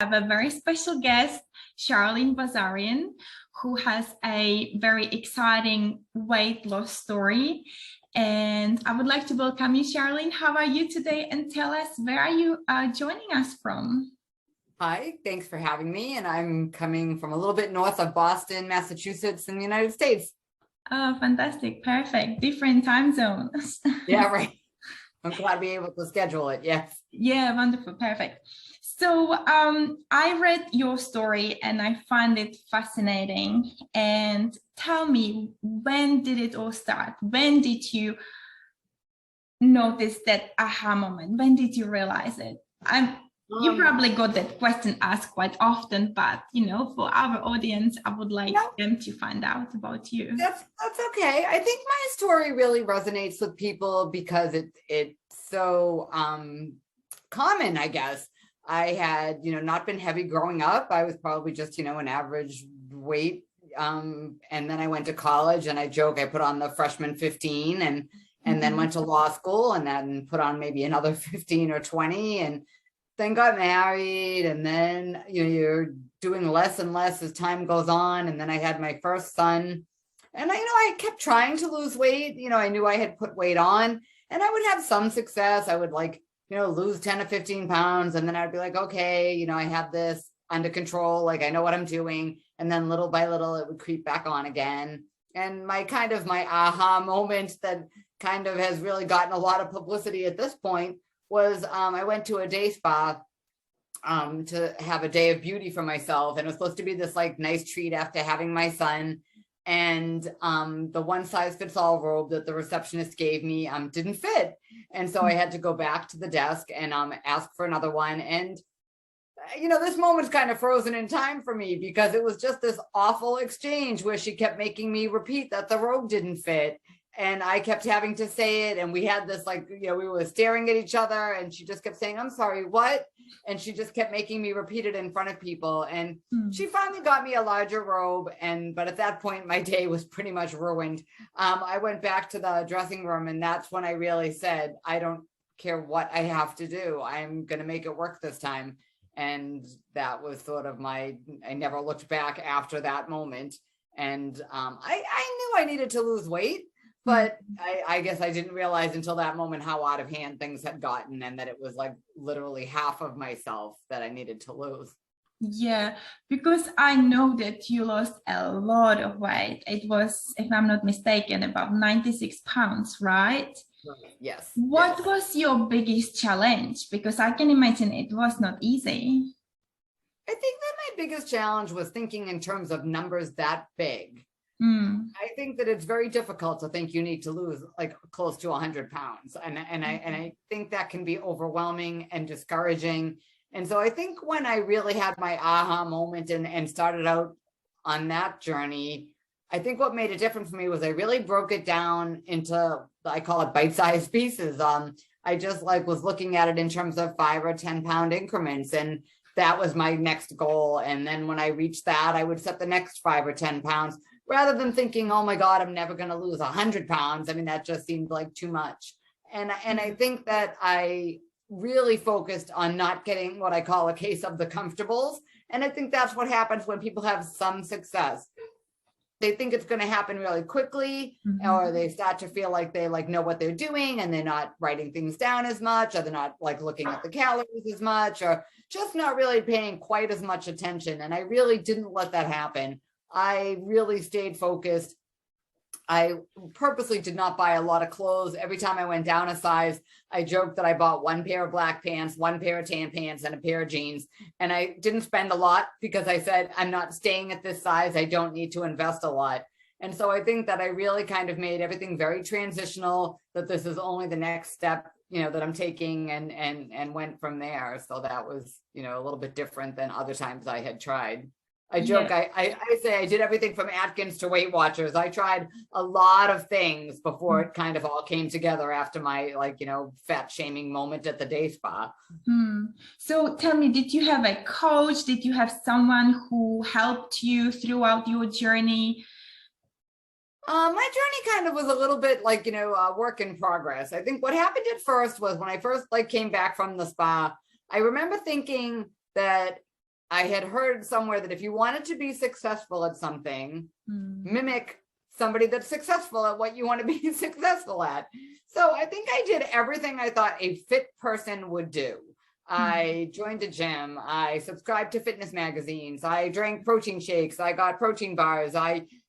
have a very special guest, Charlene Bazarian, who has a very exciting weight loss story. And I would like to welcome you, Charlene. How are you today? And tell us, where are you joining us from? Hi, thanks for having me. And I'm coming from a little bit north of Boston, Massachusetts in the United States. Oh, fantastic. Perfect. Different time zones. Yeah, right. I'm glad to be able to schedule it. Yes. Yeah, wonderful. Perfect. So I read your story and I find it fascinating. And tell me, when did it all start? When did you notice that aha moment? When did you realize it? You probably got that question asked quite often, but for our audience, I would like them to find out about you. That's okay. I think my story really resonates with people because it's so common, I guess. I had, not been heavy growing up. I was probably just, an average weight. And then I went to college and I joke, I put on the freshman 15 and then went to law school and then put on maybe another 15 or 20 and then got married. And then, you're doing less and less as time goes on. And then I had my first son and I kept trying to lose weight. I knew I had put weight on and I would have some success. I would lose 10 to 15 pounds. And then I'd be like, okay, I have this under control. Like I know what I'm doing. And then little by little, it would creep back on again. And my aha moment that kind of has really gotten a lot of publicity at this point was I went to a day spa to have a day of beauty for myself. And it was supposed to be this nice treat after having my son. And the one size fits all robe that the receptionist gave me didn't fit. And so I had to go back to the desk and ask for another one. And, this moment's kind of frozen in time for me because it was just this awful exchange where she kept making me repeat that the robe didn't fit. And I kept having to say it. And we had this we were staring at each other and she just kept saying, I'm sorry, what? And she just kept making me repeat it in front of people. And she finally got me a larger robe. But at that point, my day was pretty much ruined. I went back to the dressing room and that's when I really said, I don't care what I have to do. I'm going to make it work this time. And that was sort of I never looked back after that moment. And I knew I needed to lose weight. But I guess I didn't realize until that moment how out of hand things had gotten and that it was literally half of myself that I needed to lose. Yeah, because I know that you lost a lot of weight. It was, if I'm not mistaken, about 96 pounds, right? Yes. What was your biggest challenge? Because I can imagine it was not easy. I think that my biggest challenge was thinking in terms of numbers that big. I think that it's very difficult to think you need to lose close to 100 pounds. And I think that can be overwhelming and discouraging. And so I think when I really had my aha moment and started out on that journey, I think what made it different for me was I really broke it down into, I call it bite-sized pieces. I just was looking at it in terms of 5 or 10 pound increments. And that was my next goal. And then when I reached that, I would set the next 5 or 10 pounds. Rather than thinking, oh my God, I'm never going to lose 100 pounds. I mean, that just seemed like too much. And I think that I really focused on not getting what I call a case of the comfortables. And I think that's what happens when people have some success. They think it's going to happen really quickly, or they start to feel like they know what they're doing and they're not writing things down as much, or they're not looking at the calories as much, or just not really paying quite as much attention. And I really didn't let that happen. I really stayed focused. I purposely did not buy a lot of clothes. Every time I went down a size, I joked that I bought 1 pair of black pants, 1 pair of tan pants, and a pair of jeans. And I didn't spend a lot because I said, I'm not staying at this size. I don't need to invest a lot. And so I think that I really kind of made everything very transitional, that this is only the next step, that I'm taking and went from there. So that was, a little bit different than other times I had tried. I joke, yeah. I say I did everything from Atkins to Weight Watchers. I tried a lot of things before it kind of all came together after my fat shaming moment at the day spa. So tell me, did you have a coach? Did you have someone who helped you throughout your journey? My journey kind of was a little bit a work in progress. I think what happened at first was when I first came back from the spa, I remember thinking that I had heard somewhere that if you wanted to be successful at something, mimic somebody that's successful at what you want to be successful at. So I think I did everything I thought a fit person would do. I joined a gym. I subscribed to fitness magazines. I drank protein shakes. I got protein bars.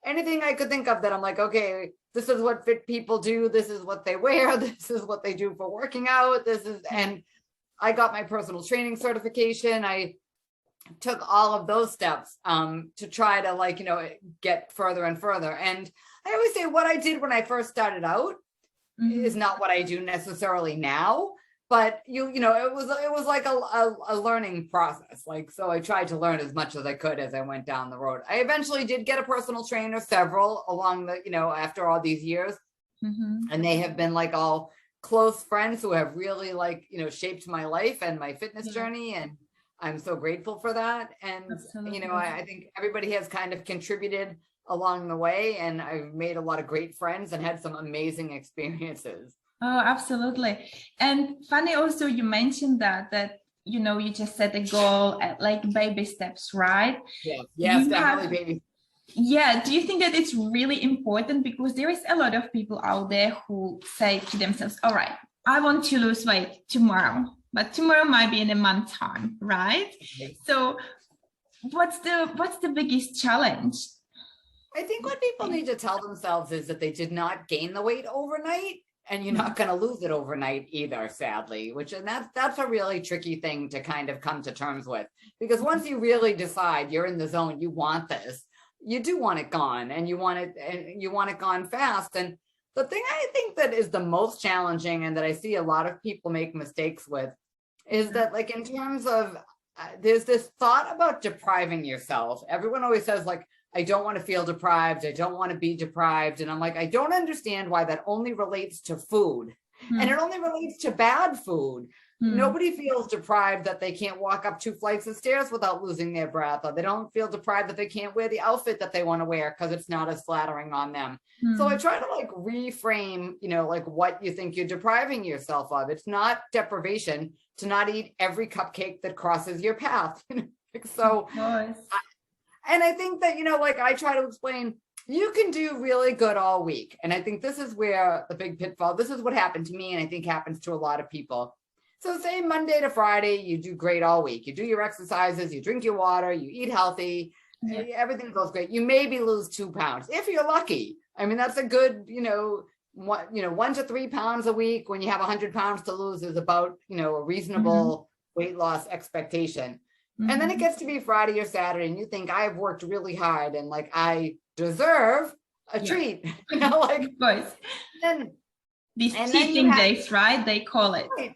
Anything I could think of that I'm like, okay, this is what fit people do. This is what they wear. This is what they do for working out. And I got my personal training certification. I took all of those steps to try to get further and further. And I always say what I did when I first started out is not what I do necessarily now. But it was like a learning process. So I tried to learn as much as I could as I went down the road. I eventually did get a personal trainer, several along the, after all these years. And they have been all close friends who have really shaped my life and my fitness journey. And I'm so grateful for that. And, I think everybody has kind of contributed along the way, and I've made a lot of great friends and had some amazing experiences. Oh, absolutely. And funny also, you mentioned that you just set a goal at baby steps, right? Yeah. Yes, definitely baby. Yeah. Do you think that it's really important? Because there is a lot of people out there who say to themselves, all right, I want to lose weight tomorrow, but tomorrow might be in a month's time, right? Okay. So what's the biggest challenge? I think what people need to tell themselves is that they did not gain the weight overnight. And you're not going to lose it overnight either, sadly, that's a really tricky thing to kind of come to terms with, because once you really decide you're in the zone, you want this, you do want it gone, and you want it gone fast. And the thing I think that is the most challenging, and that I see a lot of people make mistakes with, is that in terms of there's this thought about depriving yourself. Everyone always says I don't want to feel deprived. I don't want to be deprived. And I'm I don't understand why that only relates to food. And it only relates to bad food. Nobody feels deprived that they can't walk up 2 flights of stairs without losing their breath, or they don't feel deprived that they can't wear the outfit that they want to wear because it's not as flattering on them. So I try to reframe, what you think you're depriving yourself of. It's not deprivation to not eat every cupcake that crosses your path. So and I think that, I try to explain, you can do really good all week. And I think this is where the big pitfall, this is what happened to me, and I think happens to a lot of people. So say Monday to Friday, you do great all week. You do your exercises, you drink your water, you eat healthy, everything goes great. You maybe lose 2 pounds if you're lucky. I mean, that's a good, 1 to 3 pounds a week when you have 100 pounds to lose is about, a reasonable weight loss expectation. And then it gets to be Friday or Saturday, and you think, I've worked really hard and I deserve a treat, Of course. These cheating days, right? They call it. Right.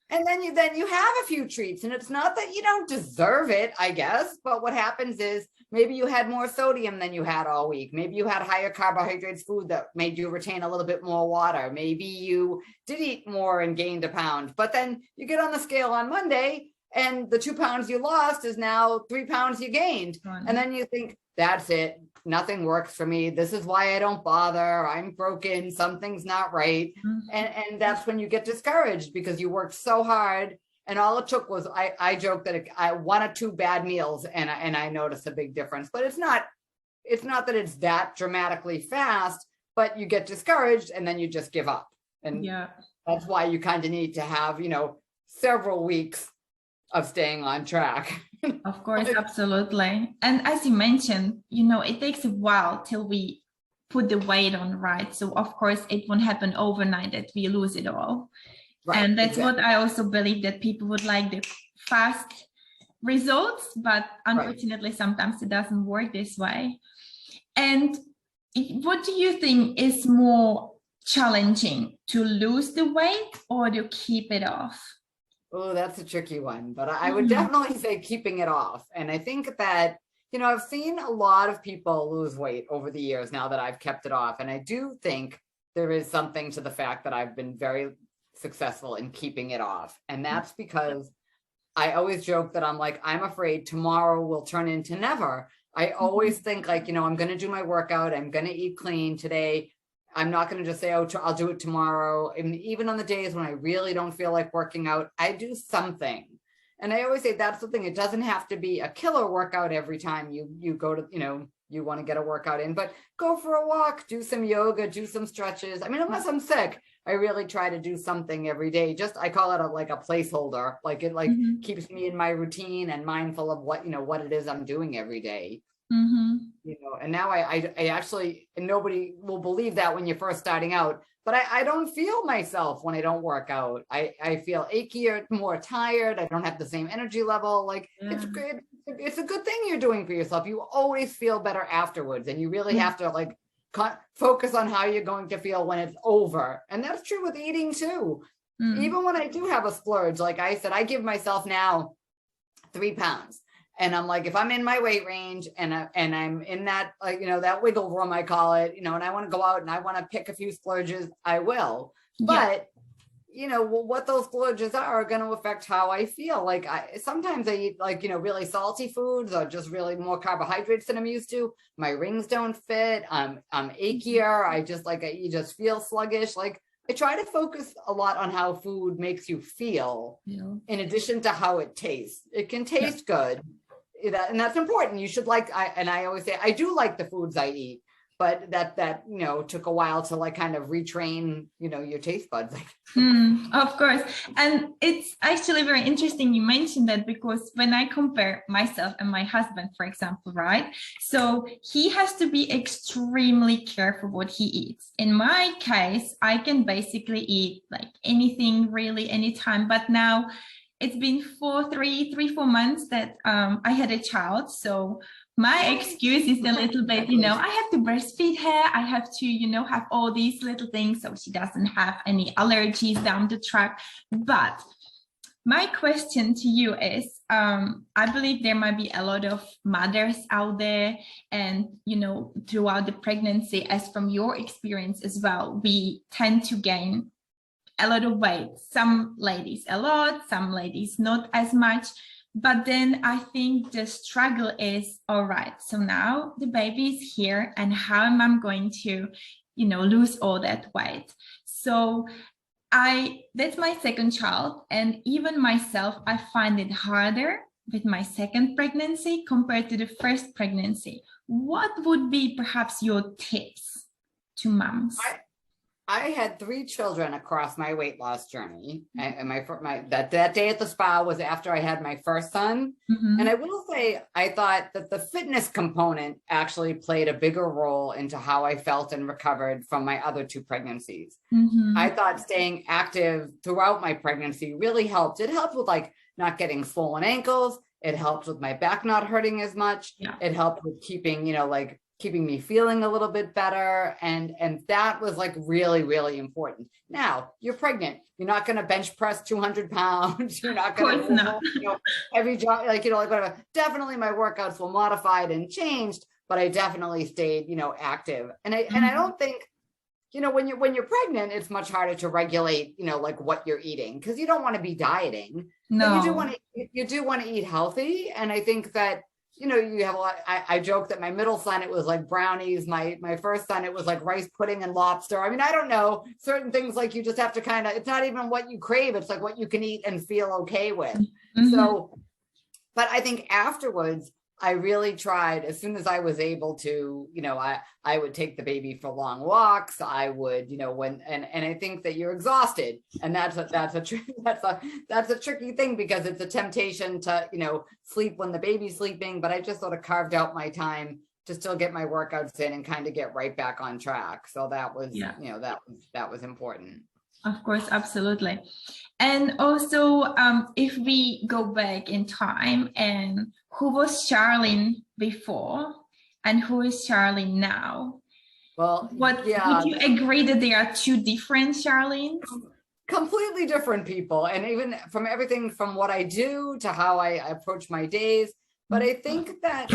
And then you have a few treats, and it's not that you don't deserve it, I guess. But what happens is maybe you had more sodium than you had all week. Maybe you had higher carbohydrates food that made you retain a little bit more water. Maybe you did eat more and gained a pound. But then you get on the scale on Monday, and the 2 pounds you lost is now 3 pounds you gained. And then you think, that's it. Nothing works for me. This is why I don't bother. I'm broken. Something's not right. And that's when you get discouraged, because you worked so hard. And all it took was, I joke that I 1 or 2 bad meals and I noticed a big difference. But it's not that it's that dramatically fast, but you get discouraged and then you just give up. And that's why you kind of need to have, several weeks of staying on track. Of course, absolutely. And as you mentioned, it takes a while till we put the weight on, right? So of course it won't happen overnight that we lose it all. Right, and that's what I also believe, that people would like the fast results, but unfortunately sometimes it doesn't work this way. And what do you think is more challenging, to lose the weight or to keep it off? Oh, that's a tricky one, but I would definitely say keeping it off. And I think that, I've seen a lot of people lose weight over the years now that I've kept it off. And I do think there is something to the fact that I've been very successful in keeping it off. And that's because I always joke that I'm afraid tomorrow will turn into never. I always think I'm going to do my workout. I'm going to eat clean today. I'm not going to just say, I'll do it tomorrow. And even on the days when I really don't feel like working out, I do something. And I always say that's the thing. It doesn't have to be a killer workout every time you go to, you want to get a workout in, but go for a walk, do some yoga, do some stretches. I mean, unless I'm sick, I really try to do something every day. Just, I call it like a placeholder. Like it keeps me in my routine and mindful of what it is I'm doing every day. And now I actually, and nobody will believe that when you're first starting out, but I don't feel myself when I don't work out. I feel achier, more tired. I don't have the same energy level. Like it's good. It's a good thing you're doing for yourself. You always feel better afterwards. And you really have to like focus on how you're going to feel when it's over. And that's true with eating too. Even when I do have a splurge, like I said, I give myself now 3 pounds. And I'm like, if I'm in my weight range and I'm in that, like, that wiggle room, I call it, and I want to go out and I want to pick a few splurges, I will. But, what those splurges are going to affect how I feel. Like sometimes I eat like, really salty foods or just really more carbohydrates than I'm used to. My rings don't fit. I'm achier. You just feel sluggish. Like I try to focus a lot on how food makes you feel in addition to how it tastes. It can taste good. And that's important. You should I always say, I do like the foods I eat, but that took a while to like kind of retrain, your taste buds. Of course. And it's actually very interesting you mentioned that, because when I compare myself and my husband, for example, right? So he has to be extremely careful what he eats. In my case, I can basically eat like anything really anytime, but now it's been 4 months that I had a child. So my excuse is a little bit, I have to breastfeed her. I have to, have all these little things so she doesn't have any allergies down the track. But my question to you is, I believe there might be a lot of mothers out there and, throughout the pregnancy, as from your experience as well, we tend to gain a lot of weight. Some ladies a lot, some ladies not as much. But then I think the struggle is, all right, so now the baby is here and how am I going to, lose all that weight? So that's my second child. And even myself, I find it harder with my second pregnancy compared to the first pregnancy. What would be perhaps your tips to moms? I had 3 children across my weight loss journey, and that day at the spa was after I had my first son. And I will say, I thought that the fitness component actually played a bigger role into how I felt and recovered from my other 2 pregnancies. I thought staying active throughout my pregnancy really helped. It helped with like not getting swollen ankles. It helped with my back not hurting as much. It helped with keeping, keeping me feeling a little bit better. And that was like really, really important. Now you're pregnant. You're not going to bench press 200 pounds. You're not going to, every job, whatever. Definitely my workouts were modified and changed, but I definitely stayed, active. And I don't think, when you're pregnant, it's much harder to regulate, like what you're eating, because you don't want to be dieting. No, but you do want to eat healthy. And I think that, you have a lot. I joke that my middle son, it was like brownies. My first son, it was like rice pudding and lobster. I mean, I don't know, certain things like you just have to it's not even what you crave. It's like what you can eat and feel okay with. So, but I think afterwards, I really tried, as soon as I was able to, I would take the baby for long walks. I would, and I think that you're exhausted, and that's a tricky thing, because it's a temptation to, sleep when the baby's sleeping. But I just sort of carved out my time to still get my workouts in and kind of get right back on track. So that was, that was important. Of course, absolutely. And also, if we go back in time, and who was Charlene before and who is Charlene now? Well, would you agree that there are 2 different Charlenes? Completely different people. And even from everything from what I do to how I approach my days. But I think that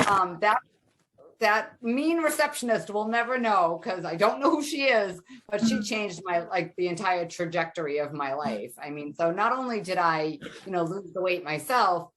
that mean receptionist will never know, because I don't know who she is, but she changed the entire trajectory of my life. I mean, so not only did I, lose the weight myself,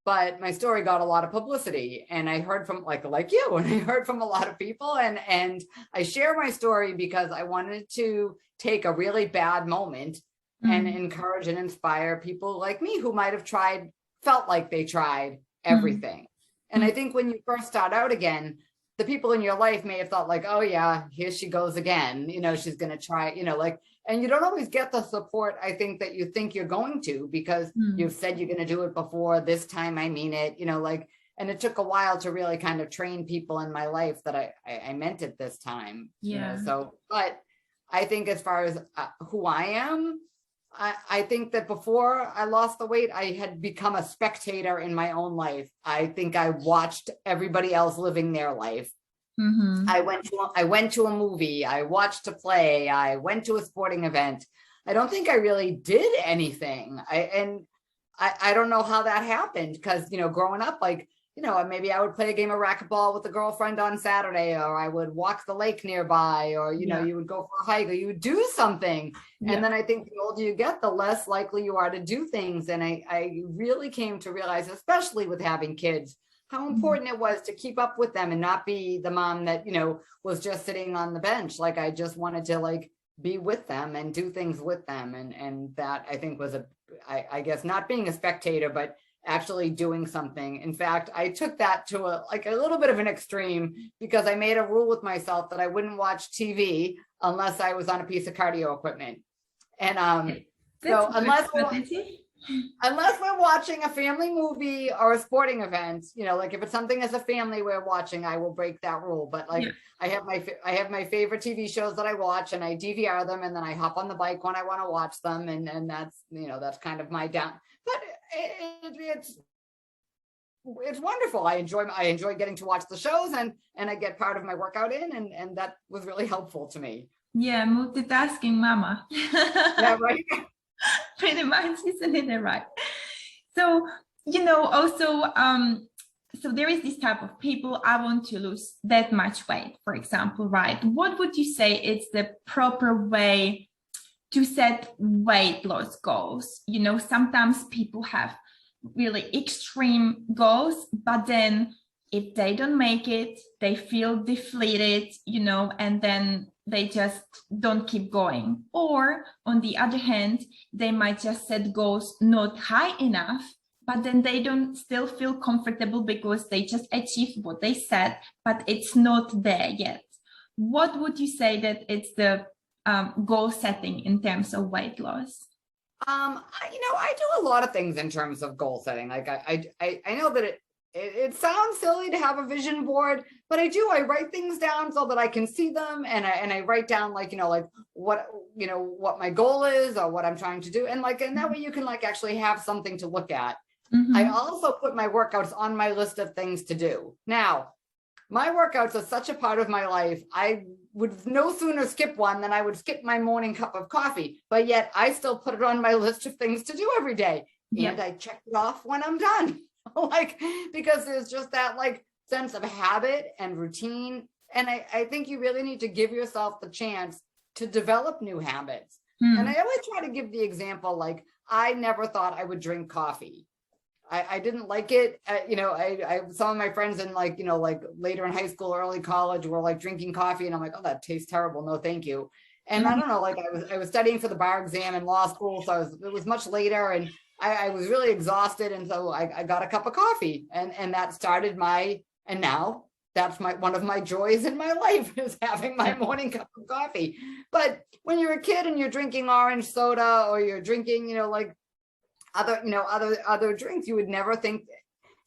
but my story got a lot of publicity, and I heard from like you, and I heard from a lot of people, and I share my story because I wanted to take a really bad moment and encourage and inspire people like me who might have tried felt like they tried everything. And I think when you first start out again, the people in your life may have thought like, oh yeah, here she goes again. You know, she's going to try, you know, like, and you don't always get the support, I think, that you think you're going to, because you've said you're going to do it before. This time I mean it, you know, like, and it took a while to really kind of train people in my life that I meant it this time. You know, so, but I think as far as who I am, I think that before I lost the weight, I had become a spectator in my own life. I think I watched everybody else living their life. I went to a movie, I watched a play, I went to a sporting event. I don't think I really did anything. I don't know how that happened, because, you know, growing up, like, you know, maybe I would play a game of racquetball with a girlfriend on Saturday, or I would walk the lake nearby, or, you know, you would go for a hike, or you would do something. And then I think the older you get, the less likely you are to do things. And I really came to realize, especially with having kids, how important it was to keep up with them and not be the mom that, you know, was just sitting on the bench. Like, I just wanted to like be with them and do things with them. And that, I think, was I guess not being a spectator, but actually doing something. In fact, I took that to a little bit of an extreme, because I made a rule with myself that I wouldn't watch TV unless I was on a piece of cardio equipment. And so unless we're watching a family movie or a sporting event, you know, like if it's something as a family we're watching, I will break that rule. But like, I have my favorite TV shows that I watch, and I DVR them, and then I hop on the bike when I want to watch them, and that's, you know, that's kind of my down. But it's wonderful. I enjoy getting to watch the shows, and I get part of my workout in, and that was really helpful to me. Yeah, multitasking mama. Yeah, right. Pretty much, isn't it right? So, you know, also, so there is this type of people, I want to lose that much weight, for example, right? What would you say is the proper way to set weight loss goals? You know, sometimes people have really extreme goals, but then if they don't make it, they feel deflated, you know, and then they just don't keep going. Or on the other hand, they might just set goals not high enough, but then they don't still feel comfortable because they just achieved what they said, but it's not there yet. What would you say that it's the goal setting in terms of weight loss? You know, I do a lot of things in terms of goal setting. Like I know that it sounds silly to have a vision board, but I write things down so that I can see them, and I write down, like, you know, like what my goal is or what I'm trying to do, and that way you can like actually have something to look at. I also put my workouts on my list of things to do. Now, my workouts are such a part of my life. I would no sooner skip one than I would skip my morning cup of coffee, but yet I still put it on my list of things to do every day. And I check it off when I'm done. Like, because there's just that like sense of habit and routine. And I think you really need to give yourself the chance to develop new habits. And I always try to give the example, like, I never thought I would drink coffee. I didn't like it. You know, some of my friends in like, you know, like later in high school, early college were like drinking coffee. And I'm like, oh, that tastes terrible. No, thank you. And I don't know, like I was studying for the bar exam in law school. So it was much later, and I was really exhausted. And so I got a cup of coffee, and that started and now that's one of my joys in my life, is having my morning cup of coffee. But when you're a kid and you're drinking orange soda, or you're drinking, you know, like other drinks, you would never think.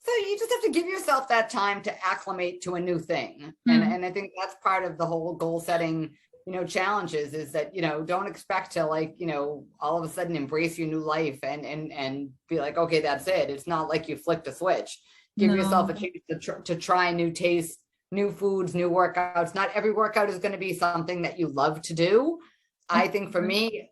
So you just have to give yourself that time to acclimate to a new thing. And I think that's part of the whole goal setting, you know, challenges, is that, you know, don't expect to, like, you know, all of a sudden embrace your new life and be like, okay, that's it. It's not like you flicked a switch. Give yourself a chance to try new tastes, new foods, new workouts. Not every workout is going to be something that you love to do. I think for me,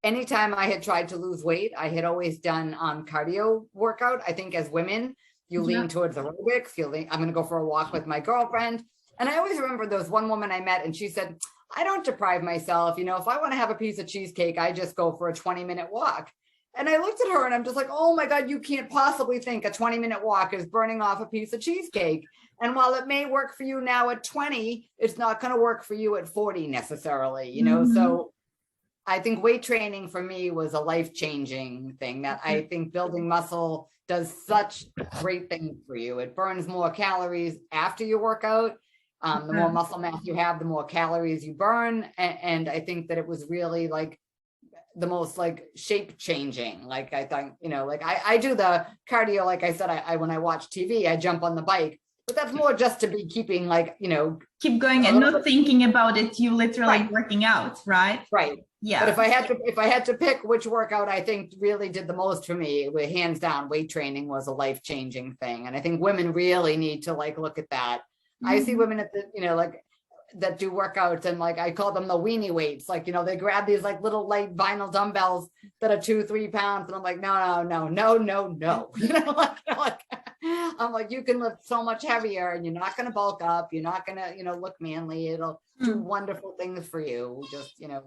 anytime I had tried to lose weight, I had always done cardio workout. I think as women, you lean towards aerobics. I'm going to go for a walk with my girlfriend. And I always remember there was one woman I met, and she said, I don't deprive myself. You know, if I want to have a piece of cheesecake, I just go for a 20-minute walk. And I looked at her and I'm just like, oh my God, you can't possibly think a 20-minute walk is burning off a piece of cheesecake. And while it may work for you now at 20, it's not going to work for you at 40 necessarily, you know? So I think weight training for me was a life-changing thing, that I think building muscle does such great things for you. It burns more calories after your workout. The more muscle mass you have, the more calories you burn. And I think that it was really like the most like shape changing. Like I think, like I do the cardio, like I said, I when I watch TV, I jump on the bike, but that's more just to be keeping like, keep going and not thinking about it. You literally working out, right? Right. Yeah. But if I had to pick which workout I think really did the most for me, hands down, weight training was a life-changing thing. And I think women really need to like look at that. I see women at the, like that do workouts, and like I call them the weenie weights. Like, they grab these like little light vinyl dumbbells that are 2-3 pounds. And I'm like, no. I'm like, you can lift so much heavier and you're not going to bulk up. You're not going to, look manly. It'll do wonderful things for you. Just, Of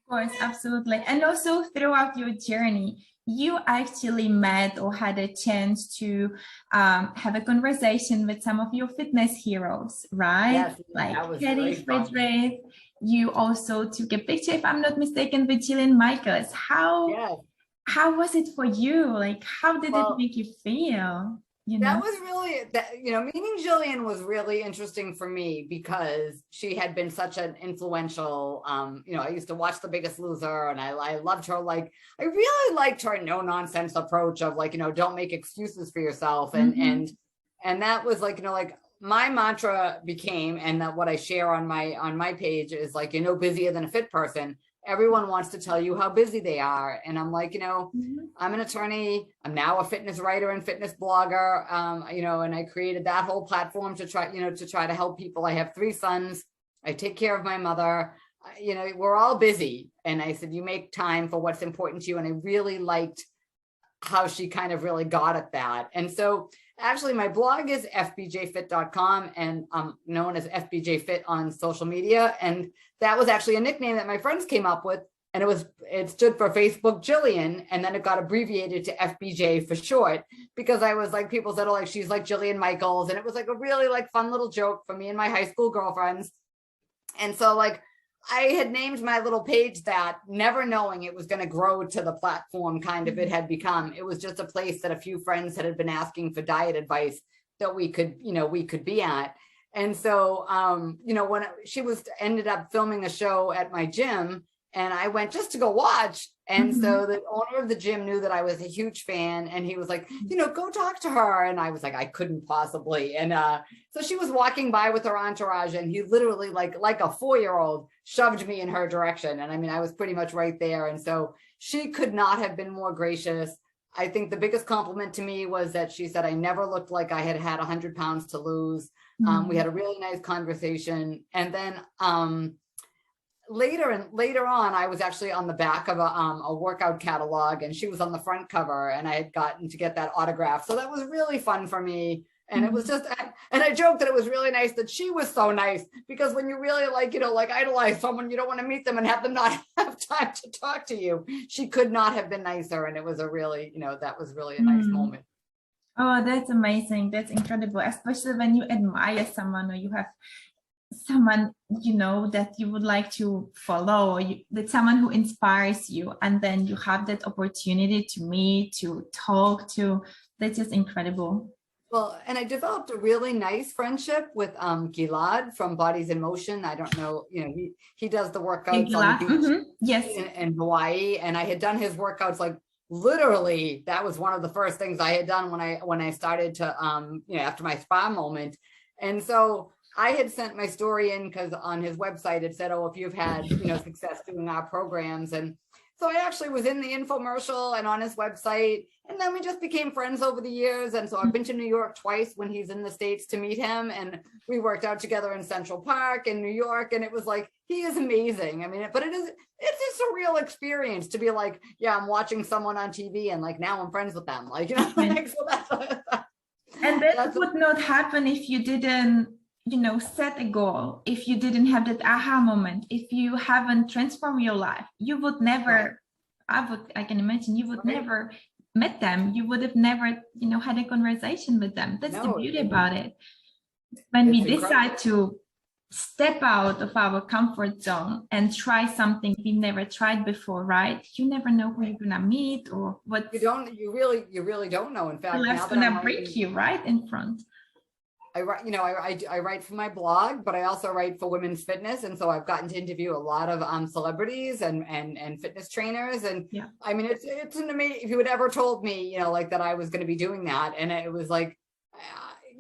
course, absolutely. And also throughout your journey, you actually met or had a chance to have a conversation with some of your fitness heroes, right? Yes, like Katie Friedrich. You also took a picture, if I'm not mistaken, with Jillian Michaels. How was it for you? Like, how did it make you feel? That was really, meeting Jillian was really interesting for me because she had been such an influential, I used to watch The Biggest Loser, and I loved her. Like, I really liked her no nonsense approach of like, don't make excuses for yourself. And that was like, like my mantra became, and that what I share on my page is like, busier than a fit person. Everyone wants to tell you how busy they are. And I'm like, I'm an attorney. I'm now a fitness writer and fitness blogger. And I created that whole platform to try to help people. I have 3 sons. I take care of my mother. We're all busy. And I said, you make time for what's important to you. And I really liked how she kind of really got at that. And so actually my blog is fbjfit.com, and I'm known as FBJ Fit on social media. And that was actually a nickname that my friends came up with. And it stood for Facebook Jillian. And then it got abbreviated to FBJ for short, because I was like, people said, oh, like she's like Jillian Michaels. And it was like a really like fun little joke for me and my high school girlfriends. And so like, I had named my little page that, never knowing it was going to grow to the platform kind of it had become. It was just a place that a few friends had been asking for diet advice that we could be at. And so, when she ended up filming a show at my gym, and I went just to go watch. And so the owner of the gym knew that I was a huge fan, and he was like, go talk to her. And I was like, I couldn't possibly. And so she was walking by with her entourage, and he literally like a 4-year-old shoved me in her direction. And I mean, I was pretty much right there. And so she could not have been more gracious. I think the biggest compliment to me was that she said, I never looked like I had 100 pounds to lose. We had a really nice conversation. And then, later on, I was actually on the back of a workout catalog, and she was on the front cover, and I had gotten to get that autograph. So that was really fun for me. And it was just, and I joked that it was really nice that she was so nice, because when you really like, idolize someone, you don't want to meet them and have them not have time to talk to you. She could not have been nicer. And it was a really, that was really a nice moment. Oh, that's amazing. That's incredible. Especially when you admire someone, or you have someone that you would like to follow, or that someone who inspires you, and then you have that opportunity to meet, to talk to. That's just incredible. Well, and I developed a really nice friendship with Gilad from Bodies in Motion. I don't know, he does the workouts on the beach in Hawaii, and I had done his workouts like literally. That was one of the first things I had done when I started to after my spa moment. And so I had sent my story in, because on his website it said, oh, if you've had success doing our programs. And so I actually was in the infomercial and on his website, and then we just became friends over the years. And so I've been to New York twice when he's in the States to meet him, and we worked out together in Central Park in New York. And it was like, he is amazing. I mean, but it's a surreal experience to be like, yeah, I'm watching someone on TV, and like now I'm friends with them. Like, like, so and that would not happen if you didn't set a goal, if you didn't have that aha moment, if you haven't transformed your life. You would never, I can imagine you would never met them. You would have never, had a conversation with them. That's the beauty about it. When we decide to step out of our comfort zone and try something we never tried before, right? You never know who you're gonna meet or what you really don't know. In fact, life's now that I'm gonna break you right in front. I write, I write for my blog, but I also write for women's fitness. And so I've gotten to interview a lot of celebrities and fitness trainers. And yeah, I mean, it's an amazing, if you had ever told me, like that I was going to be doing that. And it was like,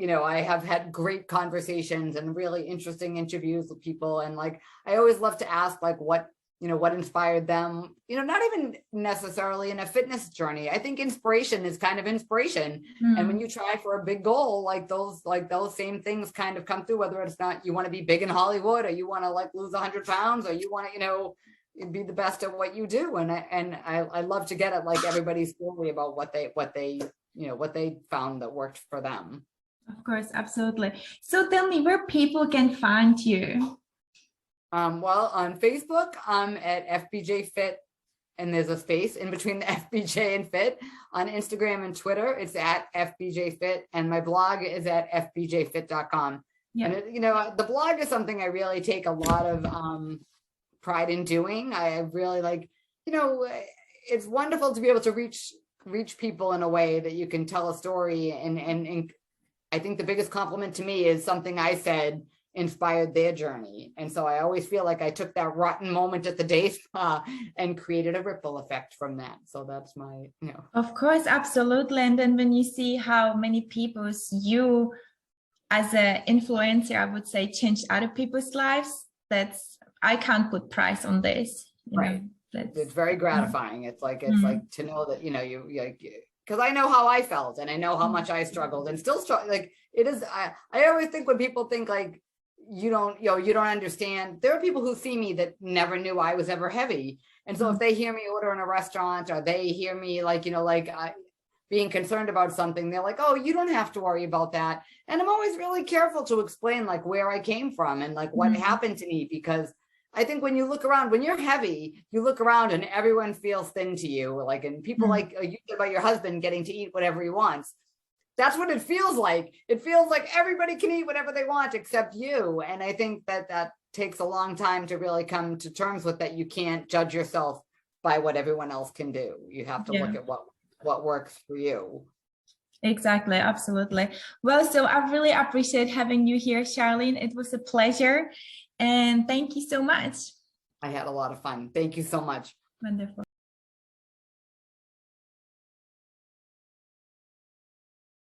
I have had great conversations and really interesting interviews with people. And like, I always love to ask like what inspired them, not even necessarily in a fitness journey. I think inspiration is kind of inspiration. And when you try for a big goal, like those same things kind of come through, whether it's not, you want to be big in Hollywood, or you want to like lose 100 pounds, or you want to, be the best at what you do. And I love to get at like everybody's story about what they found that worked for them. Of course, absolutely. So tell me where people can find you. Well, on Facebook, I'm at FBJ Fit, and there's a space in between the FBJ and Fit. On Instagram and Twitter, it's at FBJ Fit, and my blog is at fbjfit.com. Yeah. And the blog is something I really take a lot of pride in doing. I really like, it's wonderful to be able to reach people in a way that you can tell a story, and I think the biggest compliment to me is something I said inspired their journey. And so I always feel like I took that rotten moment at the day spa and created a ripple effect from that. So that's my, Of course, absolutely. And then when you see how many people you as an influencer, I would say, changed other people's lives, I can't put price on this. Right. It's very gratifying. It's like to know that, because I know how I felt, and I know how much I struggled and still struggle. Like it is, I always think when people think like, you don't understand. There are people who see me that never knew I was ever heavy. And so if they hear me order in a restaurant, or they hear me being concerned about something, they're like, oh, you don't have to worry about that. And I'm always really careful to explain like where I came from and like what happened to me, because I think when you look around, when you're heavy, you look around and everyone feels thin to you. Like, and people like you said about your husband getting to eat whatever he wants. That's what it feels like. It feels like everybody can eat whatever they want except you. And I think that takes a long time to really come to terms with that. You can't judge yourself by what everyone else can do. You have to look at what works for you. Exactly. Absolutely. Well, so I really appreciate having you here, Charlene. It was a pleasure. And thank you so much. I had a lot of fun. Thank you so much. Wonderful.